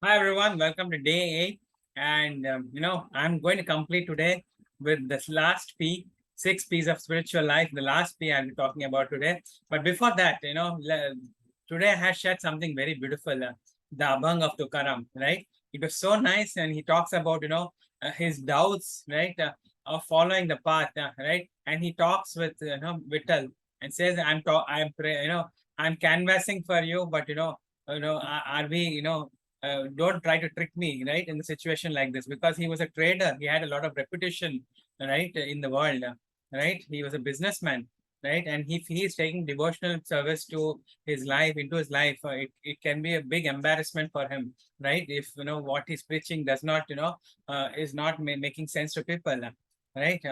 Hi everyone, welcome to day 8. And I'm going to complete today with this last P, 6 P's of spiritual life. The last P I'll be talking about today. But before that, today I had shared something very beautiful, the Abhang of Tukaram, right? It was so nice, and he talks about, his doubts, right, of following the path, right? And he talks with, Vittal and says, I'm canvassing for you, but, are we, don't try to trick me, right, in the situation like this, because he was a trader. He had a lot of reputation, right, in the world, right. He was a businessman, right, and if he is taking devotional service to his life, into his life, it can be a big embarrassment for him, right, if what he's preaching does not, is not making sense to people, right.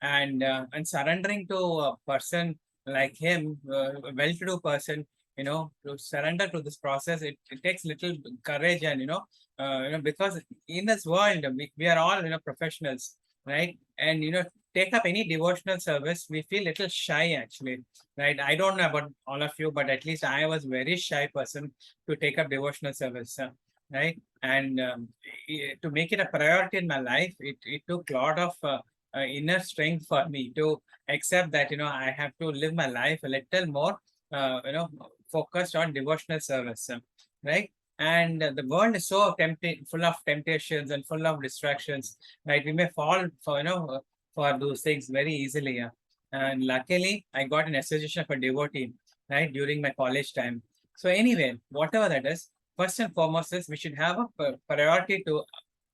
And surrendering to a person like him, a well-to-do person, to surrender to this process, it takes little courage. And because in this world, we are all professionals, right. And take up any devotional service, we feel little shy, actually, right. I don't know about all of you, but at least I was very shy person to take up devotional service, right. And to make it a priority in my life, it took a lot of inner strength for me to accept that I have to live my life a little more focused on devotional service, right. And the world is so full of temptations and full of distractions, right. We may fall for for those things very easily, and luckily I got an association for devotee, right, during my college time. So anyway, whatever that is, first and foremost is we should have a priority to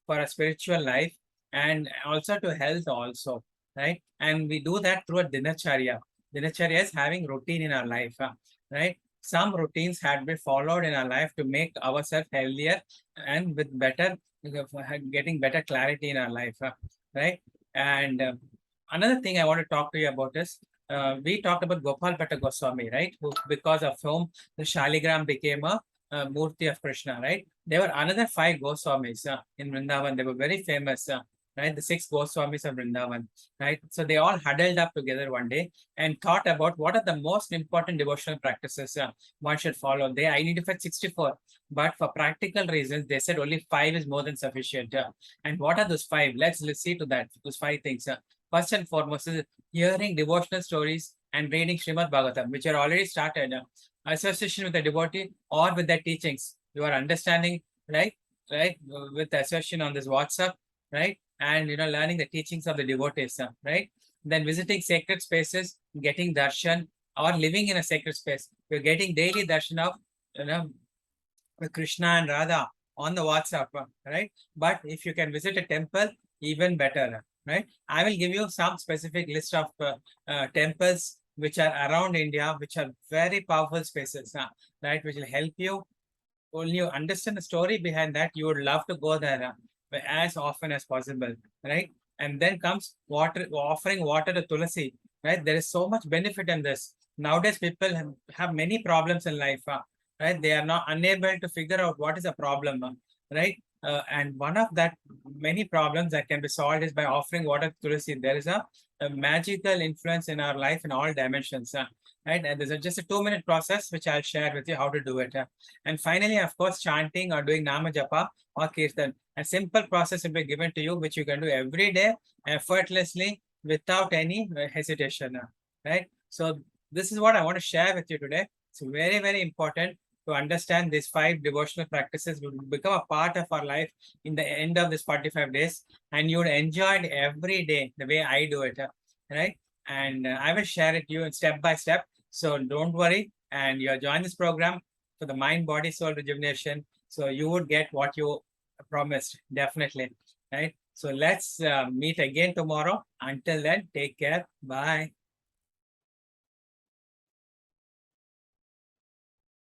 for a spiritual life, and also to health also, right. And we do that through a dinacharya. Dinacharya is having routine in our life, right. Some routines had been followed in our life to make ourselves healthier and with better, getting better clarity in our life, right. And another thing I want to talk to you about is, we talked about Gopal Bhatta Goswami, right, who, because of whom the Shaligram became a Murti of Krishna, right. There were another 5 Goswamis in Vrindavan. They were very famous, right, the 6 Goswamis of Vrindavan, right. So they all huddled up together one day and thought about what are the most important devotional practices one should follow. They identified 64, but for practical reasons, they said only 5 is more than sufficient. And what are those 5? Let's see to that. Those 5 things. First and foremost is hearing devotional stories and reading Srimad Bhagavatam, which are already started. Association with the devotee or with their teachings. You are understanding, right? Right? With the association on this WhatsApp, right? And learning the teachings of the devotees, right? Then visiting sacred spaces, getting darshan, or living in a sacred space. You're getting daily darshan of you know with Krishna and Radha on the WhatsApp, right? But if you can visit a temple, even better, right? I will give you some specific list of temples which are around India, which are very powerful spaces, right? Which will help you. When you understand the story behind that, you would love to go there as often as possible, right? And then comes water, offering water to Tulasi, right? There is so much benefit in this. Nowadays, people have many problems in life, right? They are not unable to figure out what is a problem, right? And one of that many problems that can be solved is by offering water to Tulasi. There is a magical influence in our life in all dimensions, right? And there's just a 2-minute process which I'll share with you how to do it. And finally, of course, chanting or doing Nama Japa or Kirtan. A simple process will be given to you, which you can do every day effortlessly without any hesitation, right? So this is what I want to share with you today. It's very, very important to understand these 5 devotional practices will become a part of our life in the end of this 45 days, and you would enjoy it every day the way I do it, right? And I will share it to you in step by step. So don't worry, and you join this program for the mind, body, soul rejuvenation. So you would get what you promised, definitely, right? So let's meet again tomorrow. Until then, take care. Bye.